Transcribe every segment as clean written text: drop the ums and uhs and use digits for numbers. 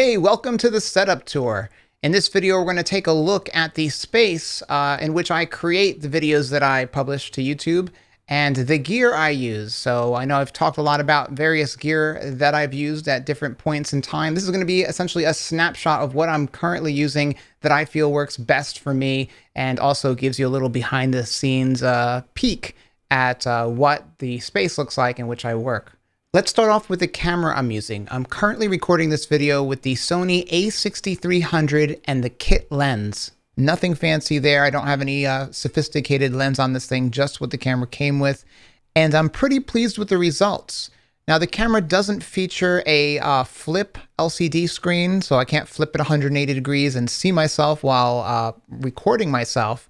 Hey, welcome to the setup tour. In this video, we're going to take a look at the space in which I create the videos that I publish to YouTube and the gear I use. So I know I've talked a lot about various gear that I've used at different points in time. This is going to be essentially a snapshot of what I'm currently using that I feel works best for me, and also gives you a little behind the scenes peek at what the space looks like in which I work. Let's start off with the camera I'm using. I'm currently recording this video with the Sony a6300 and the kit lens. Nothing fancy there. I don't have any sophisticated lens on this thing, just what the camera came with. And I'm pretty pleased with the results. Now, the camera doesn't feature a flip LCD screen, so I can't flip it 180 degrees and see myself while recording myself.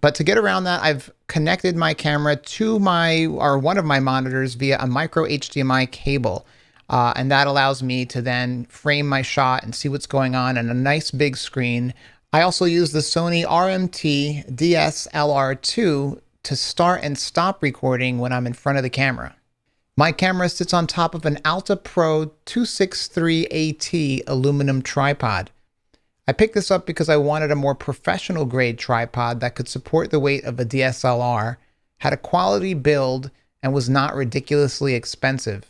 But to get around that, I've connected my camera to one of my monitors via a micro HDMI cable. And that allows me to then frame my shot and see what's going on a nice big screen. I also use the Sony RMT DSLR2 to start and stop recording when I'm in front of the camera. My camera sits on top of an Alta Pro 263AT aluminum tripod. I picked this up because I wanted a more professional grade tripod that could support the weight of a DSLR, had a quality build, and was not ridiculously expensive.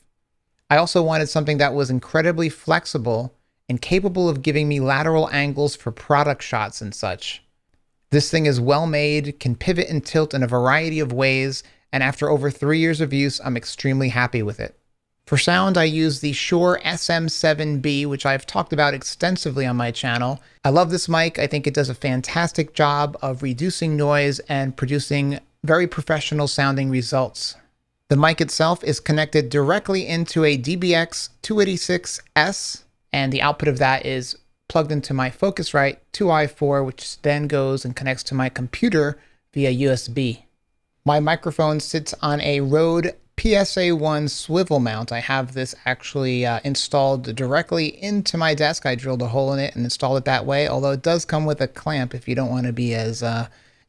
I also wanted something that was incredibly flexible and capable of giving me lateral angles for product shots and such. This thing is well made, can pivot and tilt in a variety of ways, and after over 3 years of use, I'm extremely happy with it. For sound, I use the Shure SM7B, which I've talked about extensively on my channel. I love this mic. I think it does a fantastic job of reducing noise and producing very professional sounding results. The mic itself is connected directly into a DBX 286S, and the output of that is plugged into my Focusrite 2i4, which then goes and connects to my computer via USB. My microphone sits on a Rode PSA-1 swivel mount. I have this actually installed directly into my desk. I drilled a hole in it and installed it that way, although it does come with a clamp if you don't want to be as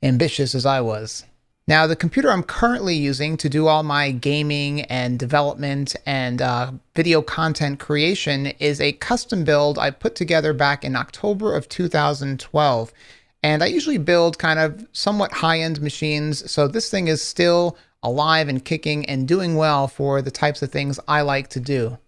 ambitious as I was. Now, the computer I'm currently using to do all my gaming and development and video content creation is a custom build I put together back in October of 2012. And I usually build kind of somewhat high-end machines, so this thing is still alive and kicking and doing well for the types of things I like to do.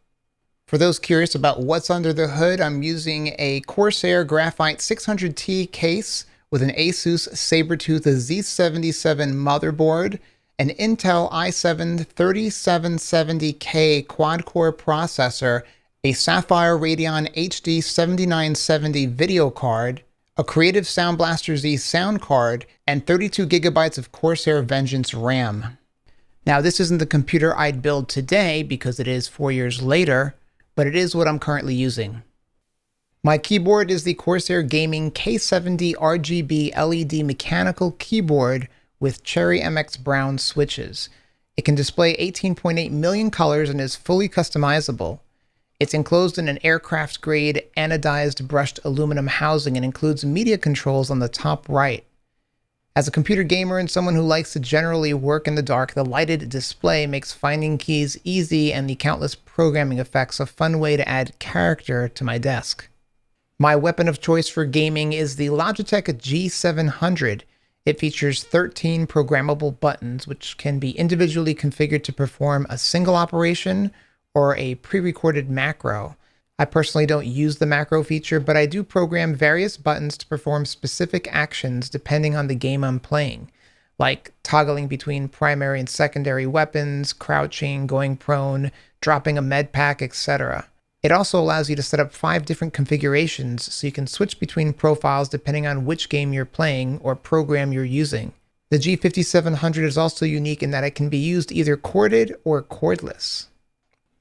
For those curious about what's under the hood, I'm using a Corsair Graphite 600T case with an Asus Sabertooth Z77 motherboard, an Intel i7 3770K quad-core processor, a Sapphire Radeon HD 7970 video card, a Creative Sound Blaster Z sound card, and 32 gigabytes of Corsair Vengeance RAM. Now, this isn't the computer I'd build today because it is 4 years later, but it is what I'm currently using. My keyboard is the Corsair Gaming K70 RGB LED mechanical keyboard with Cherry MX Brown switches. It can display 18.8 million colors and is fully customizable. It's enclosed in an aircraft-grade anodized brushed aluminum housing and includes media controls on the top right. As a computer gamer and someone who likes to generally work in the dark, the lighted display makes finding keys easy and the countless programming effects a fun way to add character to my desk. My weapon of choice for gaming is the Logitech G700. It features 13 programmable buttons, which can be individually configured to perform a single operation or a pre-recorded macro. I personally don't use the macro feature, but I do program various buttons to perform specific actions depending on the game I'm playing, like toggling between primary and secondary weapons, crouching, going prone, dropping a med pack, etc. It also allows you to set up 5 different configurations so you can switch between profiles depending on which game you're playing or program you're using. The G5700 is also unique in that it can be used either corded or cordless.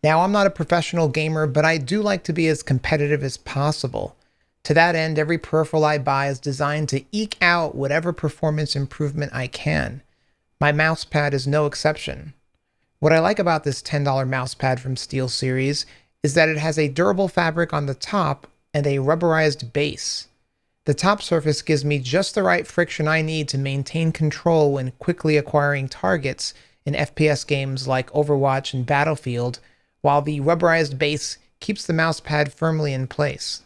Now, I'm not a professional gamer, but I do like to be as competitive as possible. To that end, every peripheral I buy is designed to eke out whatever performance improvement I can. My mousepad is no exception. What I like about this $10 mousepad from SteelSeries is that it has a durable fabric on the top and a rubberized base. The top surface gives me just the right friction I need to maintain control when quickly acquiring targets in FPS games like Overwatch and Battlefield, while the rubberized base keeps the mouse pad firmly in place.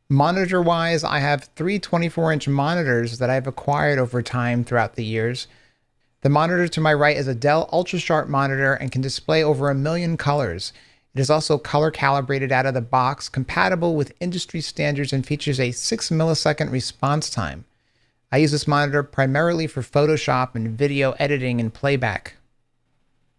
Monitor-wise, I have three 24-inch monitors that I've acquired over time throughout the years. The monitor to my right is a Dell Ultrasharp monitor and can display over 1 million colors. It is also color calibrated out of the box, compatible with industry standards, and features a 6 millisecond response time. I use this monitor primarily for Photoshop and video editing and playback.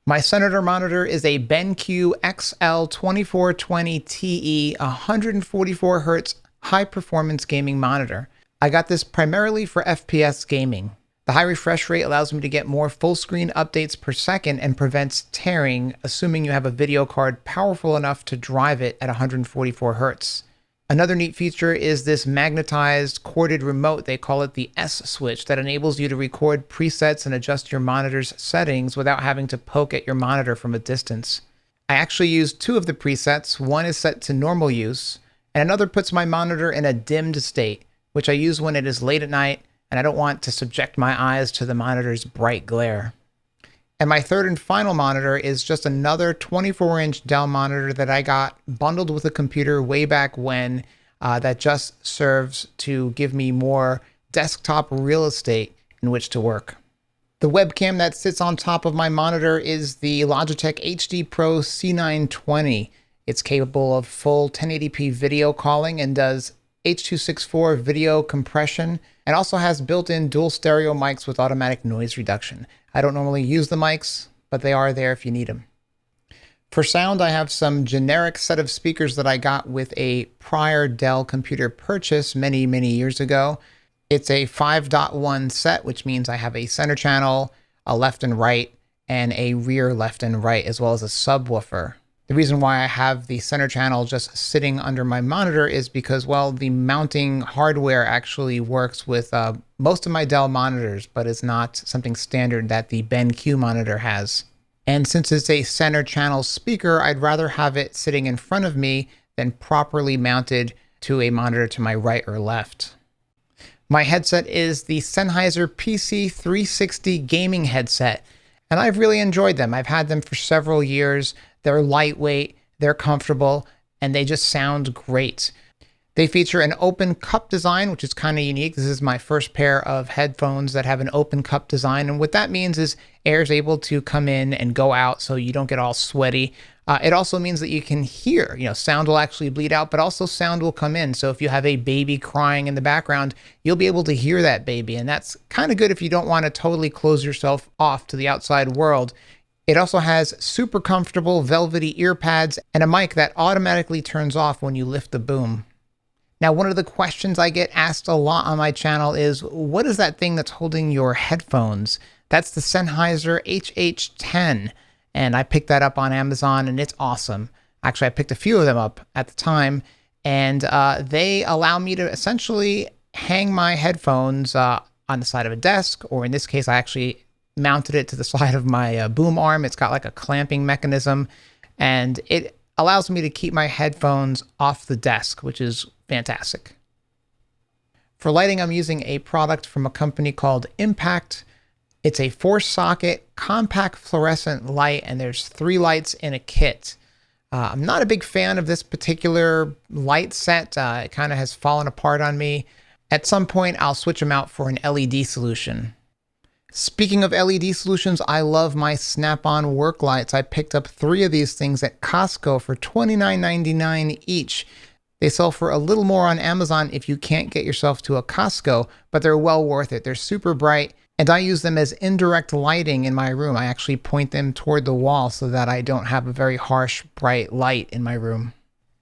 My Senator monitor is a BenQ XL2420 TE 144 Hz high-performance gaming monitor. I got this primarily for FPS gaming. The high refresh rate allows me to get more full-screen updates per second and prevents tearing, assuming you have a video card powerful enough to drive it at 144 Hz. Another neat feature is this magnetized corded remote. They call it the S switch, that enables you to record presets and adjust your monitor's settings without having to poke at your monitor from a distance. I actually use two of the presets. One is set to normal use, and another puts my monitor in a dimmed state, which I use when it is late at night and I don't want to subject my eyes to the monitor's bright glare. And my third and final monitor is just another 24-inch Dell monitor that I got bundled with a computer way back when, that just serves to give me more desktop real estate in which to work. The webcam that sits on top of my monitor is the Logitech HD Pro C920. It's capable of full 1080p video calling and does H.264 video compression, and also has built-in dual stereo mics with automatic noise reduction. I don't normally use the mics, but they are there if you need them. For sound, I have some generic set of speakers that I got with a prior Dell computer purchase many years ago. It's a 5.1 set, which means I have a center channel, a left and right, and a rear left and right, as well as a subwoofer. The reason why I have the center channel just sitting under my monitor is because, well, the mounting hardware actually works with most of my Dell monitors, but is not something standard that the BenQ monitor has. And since it's a center channel speaker, I'd rather have it sitting in front of me than properly mounted to a monitor to my right or left. My headset is the Sennheiser PC360 gaming headset, and I've really enjoyed them. I've had them for several years. They're lightweight, they're comfortable, and they just sound great. They feature an open cup design, which is kind of unique. This is my first pair of headphones that have an open cup design. And what that means is air is able to come in and go out so you don't get all sweaty. It also means that you can hear, sound will actually bleed out, but also sound will come in. So if you have a baby crying in the background, you'll be able to hear that baby. And that's kind of good if you don't want to totally close yourself off to the outside world. It also has super comfortable velvety ear pads and a mic that automatically turns off when you lift the boom. Now, one of the questions I get asked a lot on my channel is, what is that thing that's holding your headphones? That's the Sennheiser Hh10. And I picked that up on Amazon and it's awesome. Actually, I picked a few of them up at the time, and they allow me to essentially hang my headphones on the side of a desk, or in this case, I actually mounted it to the side of my boom arm. It's got like a clamping mechanism, and it allows me to keep my headphones off the desk, which is fantastic. For lighting, I'm using a product from a company called Impact. It's a 4-socket compact fluorescent light, and there's 3 lights in a kit. I'm not a big fan of this particular light set. It kind of has fallen apart on me. At some point, I'll switch them out for an LED solution. Speaking of LED solutions, I love my snap-on work lights. I picked up 3 of these things at Costco for $29.99 each. They sell for a little more on Amazon if you can't get yourself to a Costco, but they're well worth it. They're super bright, and I use them as indirect lighting in my room. I actually point them toward the wall so that I don't have a very harsh, bright light in my room.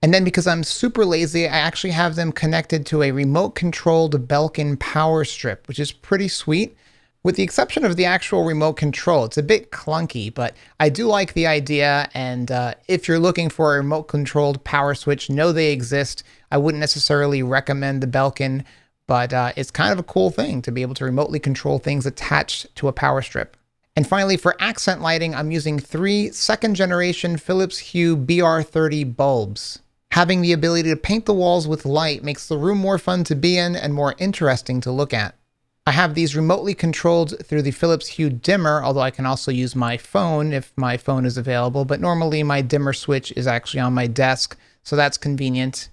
And then because I'm super lazy, I actually have them connected to a remote-controlled Belkin power strip, which is pretty sweet. With the exception of the actual remote control, it's a bit clunky, but I do like the idea. And if you're looking for a remote controlled power switch, know they exist. I wouldn't necessarily recommend the Belkin, but it's kind of a cool thing to be able to remotely control things attached to a power strip. And finally, for accent lighting, I'm using 3 second-generation Philips Hue BR30 bulbs. Having the ability to paint the walls with light makes the room more fun to be in and more interesting to look at. I have these remotely controlled through the Philips Hue dimmer, although I can also use my phone if my phone is available, but normally my dimmer switch is actually on my desk, so that's convenient.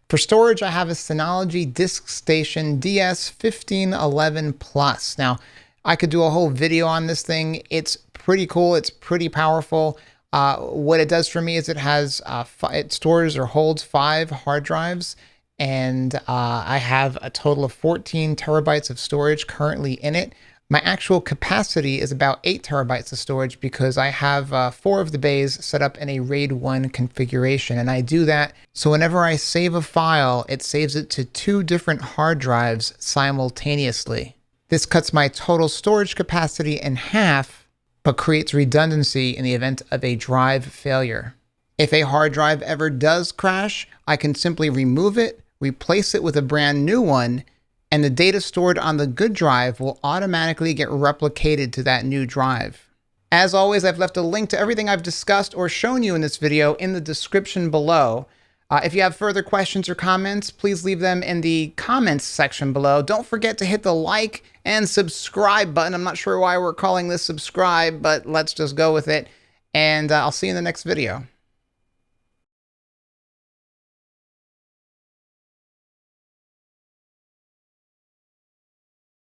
For storage, I have a Synology DiskStation DS1511 Plus. Now, I could do a whole video on this thing. It's pretty cool. It's pretty powerful. What it does for me is it stores or holds 5 hard drives, and I have a total of 14 terabytes of storage currently in it. My actual capacity is about 8 terabytes of storage because I have 4 of the bays set up in a RAID 1 configuration, and I do that so whenever I save a file, it saves it to 2 different hard drives simultaneously. This cuts my total storage capacity in half, but creates redundancy in the event of a drive failure. If a hard drive ever does crash, I can simply remove it, replace it with a brand new one, and the data stored on the good drive will automatically get replicated to that new drive. As always, I've left a link to everything I've discussed or shown you in this video in the description below. If you have further questions or comments, please leave them in the comments section below. Don't forget to hit the like and subscribe button. I'm not sure why we're calling this subscribe, but let's just go with it. And I'll see you in the next video.